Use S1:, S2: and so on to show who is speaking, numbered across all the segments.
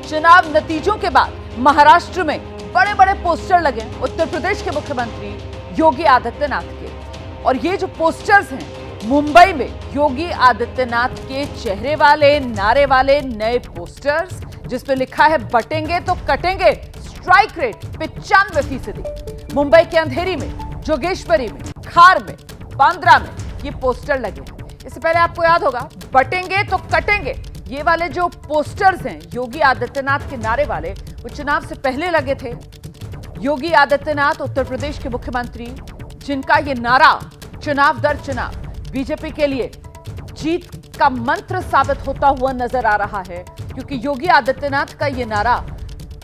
S1: चुनाव नतीजों के बाद महाराष्ट्र में बड़े बड़े पोस्टर लगे उत्तर प्रदेश के मुख्यमंत्री योगी आदित्यनाथ के। और ये जो पोस्टर्स हैं मुंबई में योगी आदित्यनाथ के चेहरे वाले नारे वाले नए पोस्टर्स जिसमें लिखा है बटेंगे तो कटेंगे, स्ट्राइक रेट 95%। मुंबई के अंधेरी में, जोगेश्वरी में, खार में, बांद्रा में ये पोस्टर लगे। इससे पहले आपको याद होगा बटेंगे तो कटेंगे ये वाले जो पोस्टर्स हैं योगी आदित्यनाथ के नारे वाले, वो चुनाव से पहले लगे थे। योगी आदित्यनाथ उत्तर प्रदेश के मुख्यमंत्री जिनका ये नारा चुनाव दर चुनाव बीजेपी के लिए जीत का मंत्र साबित होता हुआ नजर आ रहा है, क्योंकि योगी आदित्यनाथ का ये नारा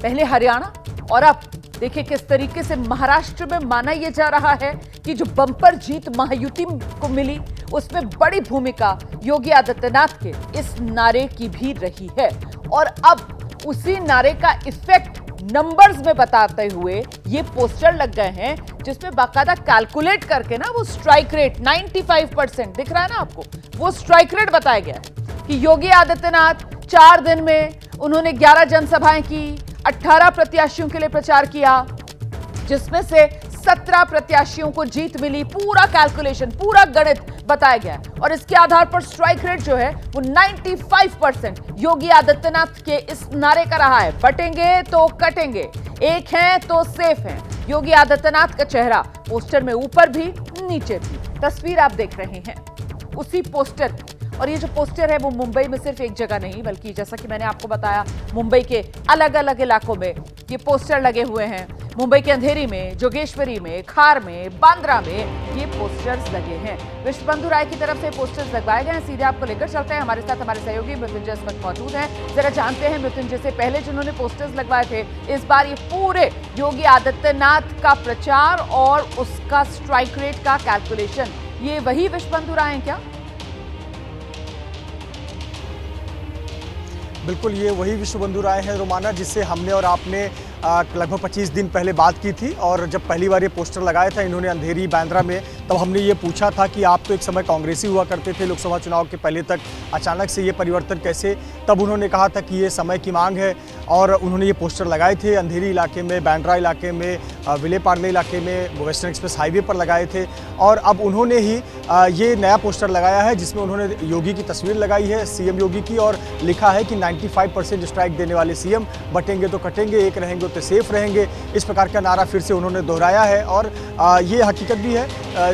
S1: पहले हरियाणा और अब देखिए किस तरीके से महाराष्ट्र में माना यह जा रहा है कि जो बंपर जीत महायुति को मिली उसमें बड़ी भूमिका योगी आदित्यनाथ के इस नारे की भी रही है। और अब उसी नारे का इफेक्ट नंबर्स में बताते हुए ये पोस्टर लग गए हैं जिसमें बाकायदा कैलकुलेट करके ना वो स्ट्राइक रेट 95% दिख रहा है ना आपको, वो स्ट्राइक रेट बताया गया है कि योगी आदित्यनाथ 4 दिन में उन्होंने 11 जनसभाएं की, 18 प्रत्याशियों के लिए प्रचार किया, जिसमें से 17 प्रत्याशियों को जीत मिली। पूरा कैलकुलेशन, पूरा गणित बताया गया है और इसके आधार पर स्ट्राइक रेट जो है वो 95% योगी आदित्यनाथ के इस नारे का रहा है, बटेंगे तो कटेंगे, एक हैं तो सेफ हैं। योगी आदित्यनाथ का चेहरा पोस्टर में ऊपर भी नीचे भी। तस्वीर आप देख रहे हैं उसी पोस्टर की। और ये जो पोस्टर है वो मुंबई में सिर्फ एक जगह नहीं बल्कि जैसा कि मैंने आपको बताया मुंबई के अलग अलग इलाकों में ये पोस्टर लगे हुए हैं। मुंबई के अंधेरी में, जोगेश्वरी में, खार में, बांद्रा में ये पोस्टर्स लगे हैं। विश्व बंधु राय की तरफ से पोस्टर्स लगवाए गए हैं। सीधे आपको लेकर चलते हैं, हमारे साथ हमारे सहयोगी मृत्युंजय इस वक्त मौजूद हैं। जरा जानते हैं मृत्युंजय से पहले जिन्होंने पोस्टर्स लगवाए थे, इस बार ये पूरे योगी आदित्यनाथ का प्रचार और उसका स्ट्राइक रेट का कैलकुलेशन, ये वही विश्व बंधु राय हैं क्या?
S2: बिल्कुल, ये वही विश्व बंधु राय है रोमाना, जिससे हमने और आपने लगभग 25 दिन पहले बात की थी। और जब पहली बार ये पोस्टर लगाया था इन्होंने अंधेरी बांद्रा में, तब हमने ये पूछा था कि आप तो एक समय कांग्रेसी हुआ करते थे लोकसभा चुनाव के पहले तक, अचानक से ये परिवर्तन कैसे? तब उन्होंने कहा था कि ये समय की मांग है और उन्होंने ये पोस्टर लगाए थे अंधेरी इलाके में, बांद्रा इलाके में, विले पार्ले इलाके में, वेस्टर्न एक्सप्रेस हाईवे पर लगाए थे। और अब उन्होंने ही ये नया पोस्टर लगाया है जिसमें उन्होंने योगी की तस्वीर लगाई है, सीएम योगी की, और लिखा है कि 95% स्ट्राइक देने वाले सीएम, बटेंगे तो कटेंगे, एक रहेंगे तो सेफ रहेंगे। इस प्रकार का नारा फिर से उन्होंने दोहराया है। और ये हकीकत भी है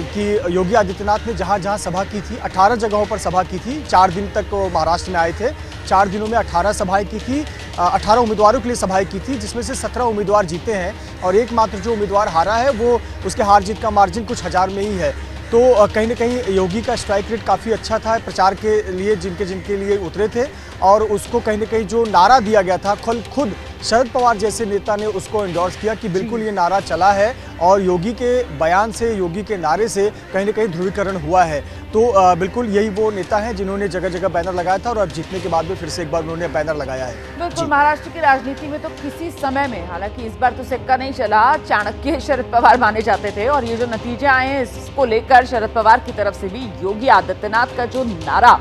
S2: कि योगी आदित्यनाथ ने जहां जहां सभा की थी, 18 जगहों पर सभा की थी। 4 दिन तक वो महाराष्ट्र में आए थे। 4 दिनों में 18 सभाएं की थी, 18 उम्मीदवारों के लिए सभाएं की थी, जिसमें से 17 उम्मीदवार जीते हैं और एकमात्र जो उम्मीदवार हारा है वो उसके हार जीत का मार्जिन कुछ हजार में ही है। तो कहीं ना कहीं योगी का स्ट्राइक रेट काफ़ी अच्छा था प्रचार के लिए, जिनके लिए उतरे थे। और उसको कहीं ना कहीं जो नारा दिया गया था, खुद शरद पवार जैसे नेता ने उसको एंडोर्स किया कि बिल्कुल ये नारा चला है और योगी के बयान से, योगी के नारे से कहीं ना कहीं ध्रुवीकरण हुआ है। तो बिल्कुल यही वो नेता हैं जिन्होंने जगह जगह बैनर लगाया था और अब जीतने के बाद भी फिर से एक बार उन्होंने बैनर लगाया है।
S1: बिल्कुल, महाराष्ट्र की राजनीति में तो किसी समय में, हालांकि इस बार तो सिक्का नहीं चला, चाणक्य शरद पवार माने जाते थे और ये जो नतीजे आए हैं इसको लेकर शरद पवार की तरफ से भी योगी आदित्यनाथ का जो नारा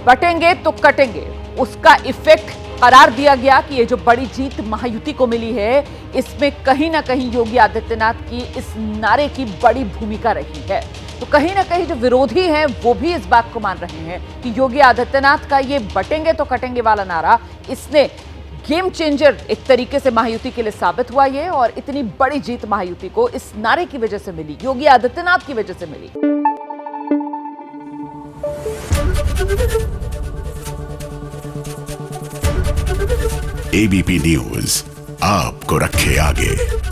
S1: बटेंगे तो कटेंगे, उसका इफेक्ट करार दिया गया कि ये जो बड़ी जीत महायुति को मिली है इसमें कहीं ना कहीं योगी आदित्यनाथ की इस नारे की बड़ी भूमिका रही है। तो कहीं ना कहीं जो विरोधी हैं वो भी इस बात को मान रहे हैं कि योगी आदित्यनाथ का ये बटेंगे तो कटेंगे वाला नारा, इसने गेम चेंजर एक तरीके से महायुति के लिए साबित हुआ ये, और इतनी बड़ी जीत महायुति को इस नारे की वजह से मिली, योगी आदित्यनाथ की वजह से मिली।
S3: एबीपी न्यूज आपको रखे आगे।